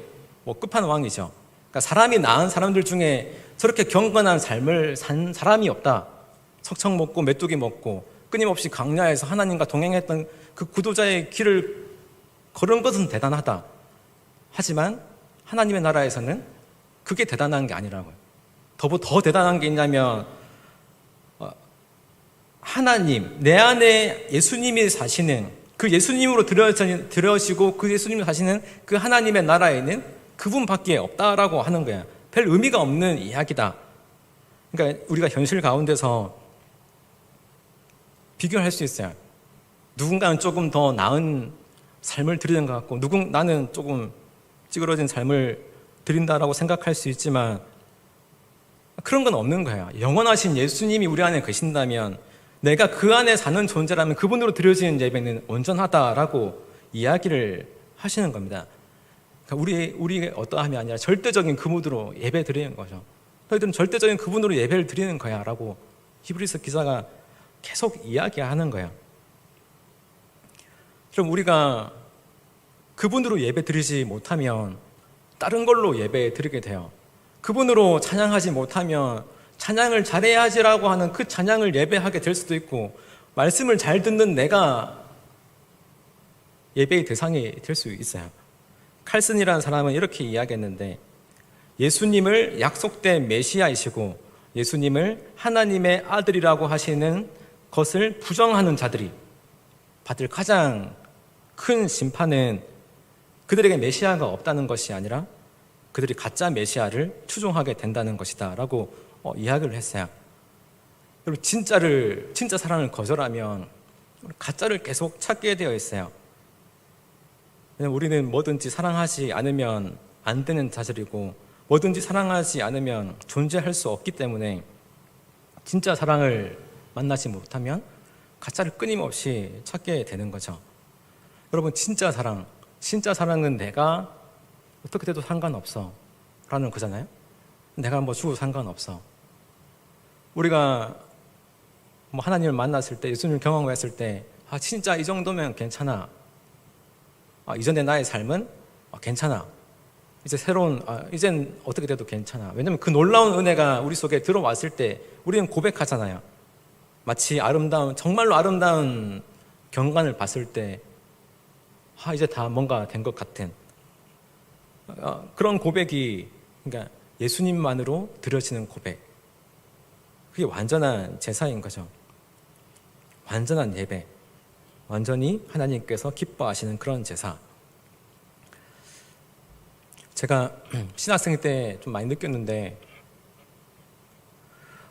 S1: 끝판왕이죠. 그러니까 사람이 낳은 사람들 중에 저렇게 경건한 삶을 산 사람이 없다. 석청 먹고 메뚜기 먹고 끊임없이 광야에서 하나님과 동행했던 그 구도자의 길을 걸은 것은 대단하다. 하지만 하나님의 나라에서는 그게 대단한 게 아니라고요. 더 대단한 게 있냐면 하나님, 내 안에 예수님이 사시는 그 예수님으로 들여지고 그 예수님이 사시는 그 하나님의 나라에는 그분밖에 없다라고 하는 거야. 별 의미가 없는 이야기다. 그러니까 우리가 현실 가운데서 비교할 수 있어요. 누군가는 조금 더 나은 삶을 드리는 것 같고 나는 조금 찌그러진 삶을 드린다라고 생각할 수 있지만 그런 건 없는 거예요. 영원하신 예수님이 우리 안에 계신다면 내가 그 안에 사는 존재라면 그분으로 드려지는 예배는 온전하다라고 이야기를 하시는 겁니다. 그러니까 우리의 어떠함이 아니라 절대적인 그분으로 예배 드리는 거죠. 너희들은 절대적인 그분으로 예배를 드리는 거야 라고 히브리서 기자가 계속 이야기하는 거예요. 그럼 우리가 그분으로 예배 드리지 못하면 다른 걸로 예배 드리게 돼요. 그분으로 찬양하지 못하면 찬양을 잘해야지라고 하는 그 찬양을 예배하게 될 수도 있고 말씀을 잘 듣는 내가 예배의 대상이 될 수 있어요. 칼슨이라는 사람은 이렇게 이야기했는데 예수님을 약속된 메시아이시고 예수님을 하나님의 아들이라고 하시는 것을 부정하는 자들이 받을 가장 큰 심판은 그들에게 메시아가 없다는 것이 아니라 그들이 가짜 메시아를 추종하게 된다는 것이다 라고 이야기를 했어요. 여러분, 진짜 사랑을 거절하면 가짜를 계속 찾게 되어 있어요. 왜냐면 우리는 뭐든지 사랑하지 않으면 안 되는 자들이고 뭐든지 사랑하지 않으면 존재할 수 없기 때문에 진짜 사랑을 만나지 못하면 가짜를 끊임없이 찾게 되는 거죠. 여러분, 진짜 사랑은 내가 어떻게 돼도 상관없어 라는 거잖아요. 내가 뭐 죽어도 상관없어. 우리가 뭐 하나님을 만났을 때, 예수님을 경험했을 때, 진짜 이 정도면 괜찮아. 이전의 나의 삶은 괜찮아. 이제 이젠 어떻게 돼도 괜찮아. 왜냐면 그 놀라운 은혜가 우리 속에 들어왔을 때 우리는 고백하잖아요. 마치 정말로 아름다운 경관을 봤을 때, 이제 다 뭔가 된 것 같은 그런 고백이, 그러니까 예수님만으로 드려지는 고백. 그게 완전한 제사인 거죠. 완전한 예배. 완전히 하나님께서 기뻐하시는 그런 제사. 제가 신학생 때 좀 많이 느꼈는데,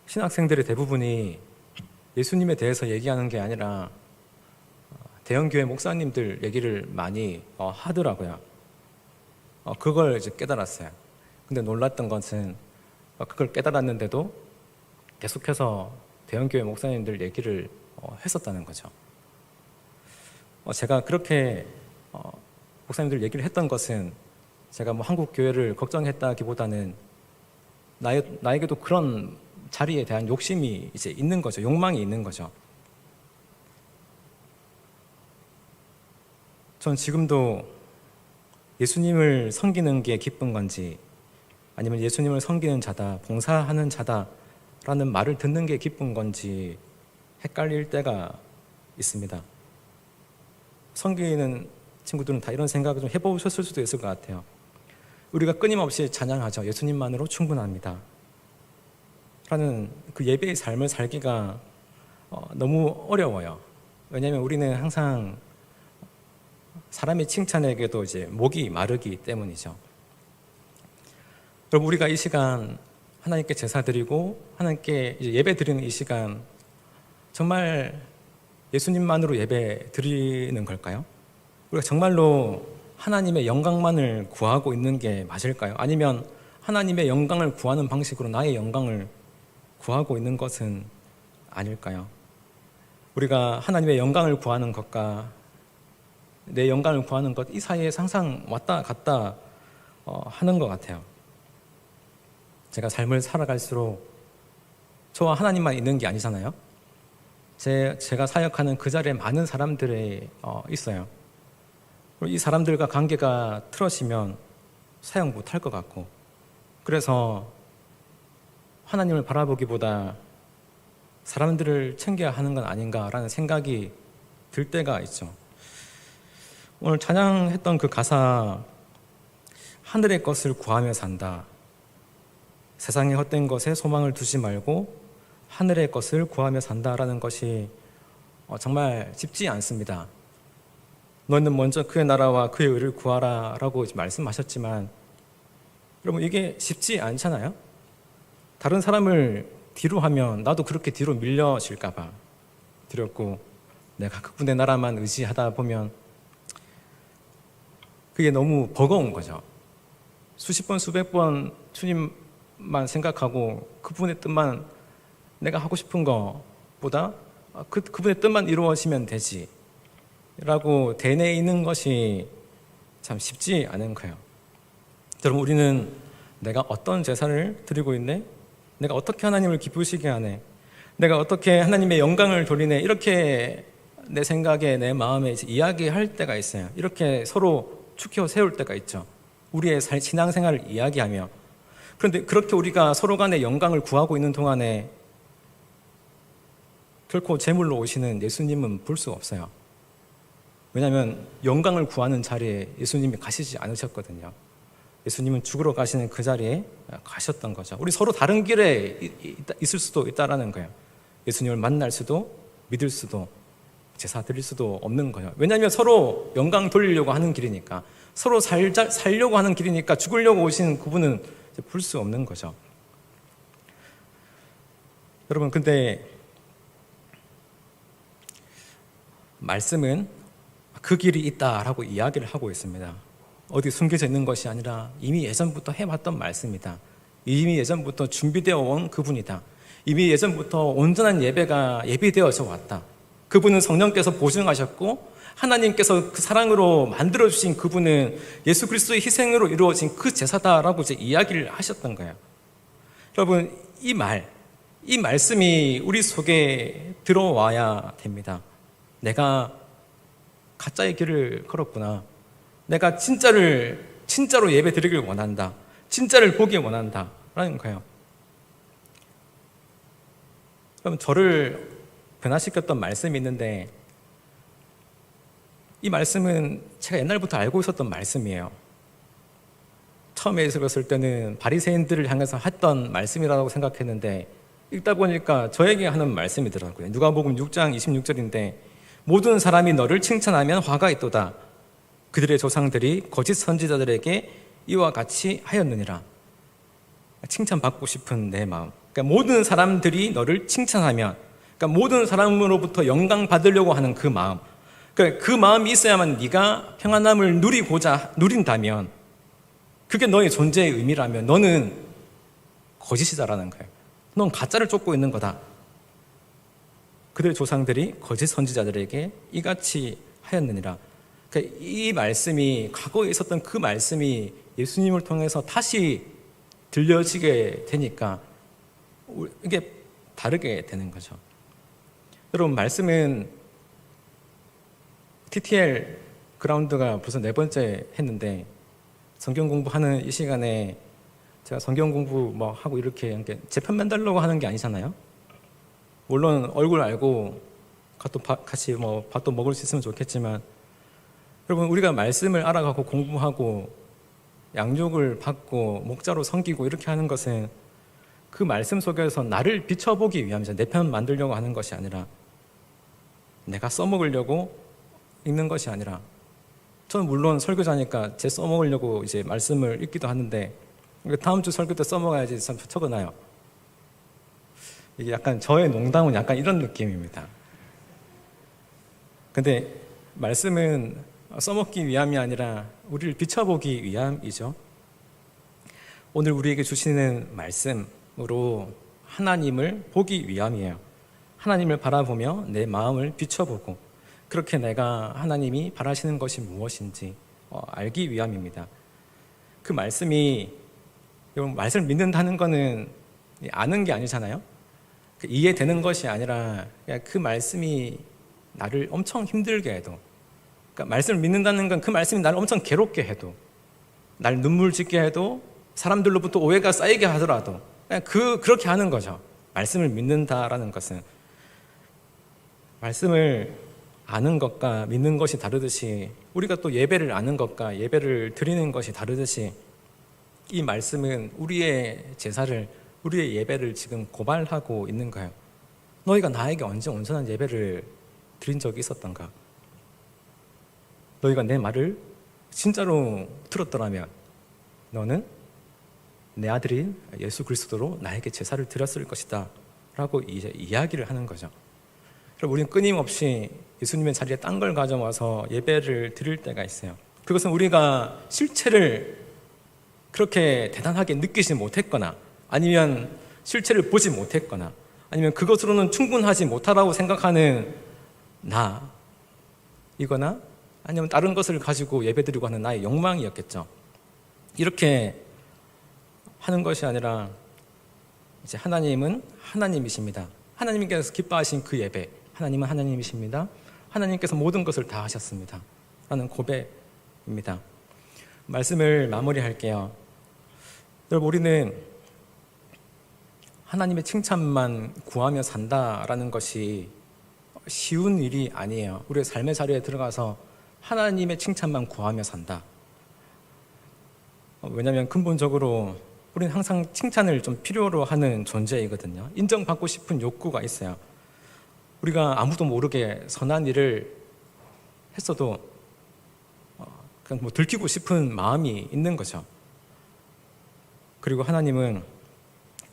S1: 신학생들의 대부분이 예수님에 대해서 얘기하는 게 아니라 대형교회 목사님들 얘기를 많이 하더라고요. 그걸 이제 깨달았어요. 근데 놀랐던 것은 그걸 깨달았는데도 계속해서 대형교회 목사님들 얘기를 했었다는 거죠. 제가 그렇게 목사님들 얘기를 했던 것은 제가 뭐 한국 교회를 걱정했다기보다는 나에게도 그런 자리에 대한 욕심이 이제 있는 거죠. 욕망이 있는 거죠. 전 지금도 예수님을 섬기는 게 기쁜 건지, 아니면 예수님을 섬기는 자다, 봉사하는 자다라는 말을 듣는 게 기쁜 건지 헷갈릴 때가 있습니다. 섬기는 친구들은 다 이런 생각을 좀 해보셨을 수도 있을 것 같아요. 우리가 끊임없이 찬양하죠. 예수님만으로 충분합니다 라는 그 예배의 삶을 살기가 너무 어려워요. 왜냐하면 우리는 항상 사람의 칭찬에게도 이제 목이 마르기 때문이죠. 여러분, 우리가 이 시간 하나님께 제사 드리고 하나님께 이제 예배 드리는 이 시간, 정말 예수님만으로 예배 드리는 걸까요? 우리가 정말로 하나님의 영광만을 구하고 있는 게 맞을까요? 아니면 하나님의 영광을 구하는 방식으로 나의 영광을 구하고 있는 것은 아닐까요? 우리가 하나님의 영광을 구하는 것과 내 영광을 구하는 것, 이 사이에 항상 왔다 갔다 하는 것 같아요. 제가 삶을 살아갈수록 저와 하나님만 있는 게 아니잖아요. 제가 사역하는 그 자리에 많은 사람들이 있어요. 이 사람들과 관계가 틀어지면 사역 못할 것 같고, 그래서 하나님을 바라보기보다 사람들을 챙겨야 하는 건 아닌가라는 생각이 들 때가 있죠. 오늘 찬양했던 그 가사, 하늘의 것을 구하며 산다. 세상의 헛된 것에 소망을 두지 말고 하늘의 것을 구하며 산다라는 것이 정말 쉽지 않습니다. 너는 먼저 그의 나라와 그의 의를 구하라 라고 말씀하셨지만, 여러분, 이게 쉽지 않잖아요. 다른 사람을 뒤로 하면 나도 그렇게 뒤로 밀려질까 봐 드렸고, 내가 그분의 나라만 의지하다 보면 그게 너무 버거운 거죠. 수십 번, 수백 번 주님만 생각하고 그분의 뜻만, 내가 하고 싶은 것보다 그분의 뜻만 이루어지면 되지 라고 되뇌이는 것이 참 쉽지 않은 거예요. 여러분, 우리는 내가 어떤 제사를 드리고 있네? 내가 어떻게 하나님을 기쁘시게 하네? 내가 어떻게 하나님의 영광을 돌리네? 이렇게 내 생각에, 내 마음에 이야기할 때가 있어요. 이렇게 서로 축혀 세울 때가 있죠. 우리의 신앙생활을 이야기하며. 그런데 그렇게 우리가 서로 간의 영광을 구하고 있는 동안에 결코 제물로 오시는 예수님은 볼 수 없어요. 왜냐하면 영광을 구하는 자리에 예수님이 가시지 않으셨거든요. 예수님은 죽으러 가시는 그 자리에 가셨던 거죠. 우리 서로 다른 길에 있을 수도 있다라는 거예요. 예수님을 만날 수도, 믿을 수도, 제사 드릴 수도 없는 거예요. 왜냐하면 서로 영광 돌리려고 하는 길이니까, 서로 살려고 하는 길이니까 죽으려고 오신 그분은 볼 수 없는 거죠. 여러분, 근데 말씀은 그 길이 있다라고 이야기를 하고 있습니다. 어디 숨겨져 있는 것이 아니라 이미 예전부터 해왔던 말씀이다. 이미 예전부터 준비되어 온 그분이다. 이미 예전부터 온전한 예배가 예비되어져 왔다. 그분은 성령께서 보증하셨고 하나님께서 그 사랑으로 만들어주신 그분은 예수 그리스도의 희생으로 이루어진 그 제사다라고 이제 이야기를 하셨던 거예요. 여러분, 이 말씀이 우리 속에 들어와야 됩니다. 내가 가짜의 길을 걸었구나. 내가 진짜로 예배 드리길 원한다. 진짜를 보길 원한다. 라는 거예요. 그럼 저를 변화시켰던 말씀이 있는데, 이 말씀은 제가 옛날부터 알고 있었던 말씀이에요. 처음에 읽었을 때는 바리새인들을 향해서 했던 말씀이라고 생각했는데 읽다 보니까 저에게 하는 말씀이더라고요. 누가복음 6장 26절인데 모든 사람이 너를 칭찬하면 화가 있도다. 그들의 조상들이 거짓 선지자들에게 이와 같이 하였느니라. 칭찬받고 싶은 내 마음. 그러니까 모든 사람들이 너를 칭찬하면, 그러니까 모든 사람으로부터 영광 받으려고 하는 그 마음. 그러니까 그 마음이 있어야만 네가 평안함을 누린다면, 그게 너의 존재의 의미라면 너는 거짓이다라는 거예요. 넌 가짜를 쫓고 있는 거다. 그들의 조상들이 거짓 선지자들에게 이같이 하였느니라. 그러니까 이 말씀이, 과거에 있었던 그 말씀이 예수님을 통해서 다시 들려지게 되니까 이게 다르게 되는 거죠. 여러분, 말씀은 TTL 그라운드가 벌써 4번째 했는데, 성경 공부하는 이 시간에 제가 성경 공부 하고 이렇게 제 편만 달라고 하는 게 아니잖아요. 물론 얼굴 알고 같이 밥도 먹을 수 있으면 좋겠지만, 여러분, 우리가 말씀을 알아가고 공부하고 양육을 받고 목자로 섬기고 이렇게 하는 것은 그 말씀 속에서 나를 비춰보기 위함이죠. 내 편 만들려고 하는 것이 아니라, 내가 써먹으려고 읽는 것이 아니라, 저는 물론 설교자니까 제 써먹으려고 이제 말씀을 읽기도 하는데, 다음 주 설교 때 써먹어야지 적어놔요. 이게 약간 저의 농담은 약간 이런 느낌입니다. 근데 말씀은 써먹기 위함이 아니라 우리를 비춰보기 위함이죠. 오늘 우리에게 주시는 말씀으로 하나님을 보기 위함이에요. 하나님을 바라보며 내 마음을 비춰보고, 그렇게 내가 하나님이 바라시는 것이 무엇인지 알기 위함입니다. 그 말씀이, 말씀을 믿는다는 것은 아는 게 아니잖아요. 이해되는 것이 아니라 그 말씀이 나를 엄청 힘들게 해도, 그러니까 말씀을 믿는다는 건 그 말씀이 나를 엄청 괴롭게 해도, 날 눈물 짓게 해도, 사람들로부터 오해가 쌓이게 하더라도 그렇게 하는 거죠. 말씀을 믿는다라는 것은 말씀을 아는 것과 믿는 것이 다르듯이, 우리가 또 예배를 아는 것과 예배를 드리는 것이 다르듯이, 이 말씀은 우리의 제사를, 우리의 예배를 지금 고발하고 있는 거예요. 너희가 나에게 언제 온전한 예배를 드린 적이 있었던가? 너희가 내 말을 진짜로 들었더라면 너는 내 아들인 예수 그리스도로 나에게 제사를 드렸을 것이다 라고 이제 이야기를 하는 거죠. 그럼 우리는 끊임없이 예수님의 자리에 딴 걸 가져와서 예배를 드릴 때가 있어요. 그것은 우리가 실체를 그렇게 대단하게 느끼지 못했거나, 아니면 실체를 보지 못했거나, 아니면 그것으로는 충분하지 못하다고 생각하는 나이거나, 아니면 다른 것을 가지고 예배드리고 하는 나의 욕망이었겠죠. 이렇게 하는 것이 아니라, 이제 하나님은 하나님이십니다. 하나님께서 기뻐하신 그 예배, 하나님은 하나님이십니다. 하나님께서 모든 것을 다 하셨습니다 라는 고백입니다. 말씀을 마무리할게요. 여러분, 우리는 하나님의 칭찬만 구하며 산다라는 것이 쉬운 일이 아니에요. 우리의 삶의 자리에 들어가서 하나님의 칭찬만 구하며 산다. 왜냐하면 근본적으로 우리는 항상 칭찬을 좀 필요로 하는 존재이거든요. 인정받고 싶은 욕구가 있어요. 우리가 아무도 모르게 선한 일을 했어도 그냥 들키고 싶은 마음이 있는 거죠. 그리고 하나님은,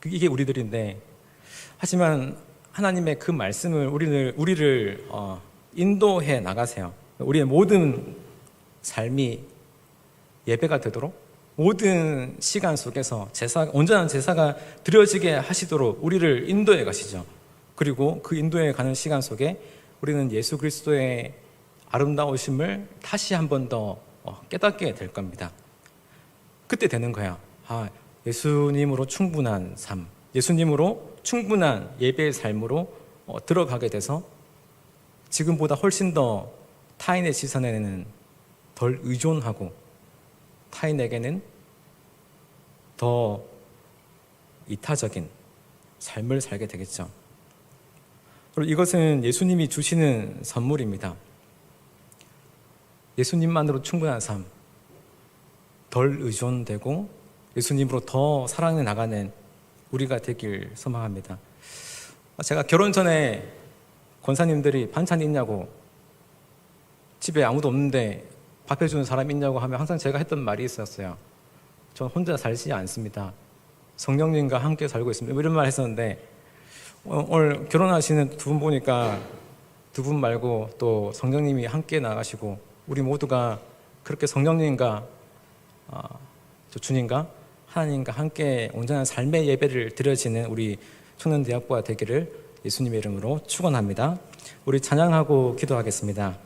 S1: 이게 우리들인데, 하지만 하나님의 그 말씀을 우리를 인도해 나가세요. 우리의 모든 삶이 예배가 되도록 모든 시간 속에서 온전한 제사가 드려지게 하시도록 우리를 인도해 가시죠. 그리고 그 인도해 가는 시간 속에 우리는 예수 그리스도의 아름다우심을 다시 한 번 더 깨닫게 될 겁니다. 그때 되는 거야. 예수님으로 충분한 삶, 예수님으로 충분한 예배의 삶으로 들어가게 돼서 지금보다 훨씬 더 타인의 시선에는 덜 의존하고 타인에게는 더 이타적인 삶을 살게 되겠죠. 그리고 이것은 예수님이 주시는 선물입니다. 예수님만으로 충분한 삶, 덜 의존되고 예수님으로 더 사랑해 나가는 우리가 되길 소망합니다. 제가 결혼 전에 권사님들이 반찬 있냐고, 집에 아무도 없는데 밥 해주는 사람 있냐고 하면 항상 제가 했던 말이 있었어요. 전 혼자 살지 않습니다. 성령님과 함께 살고 있습니다. 이런 말 했었는데 오늘 결혼하시는 두 분 보니까 두 분 말고 또 성령님이 함께 나가시고 우리 모두가 그렇게 성령님과 주님과 하나님과 함께 온전한 삶의 예배를 드려지는 우리 청년대학부가 되기를 예수님의 이름으로 축원합니다. 우리 찬양하고 기도하겠습니다.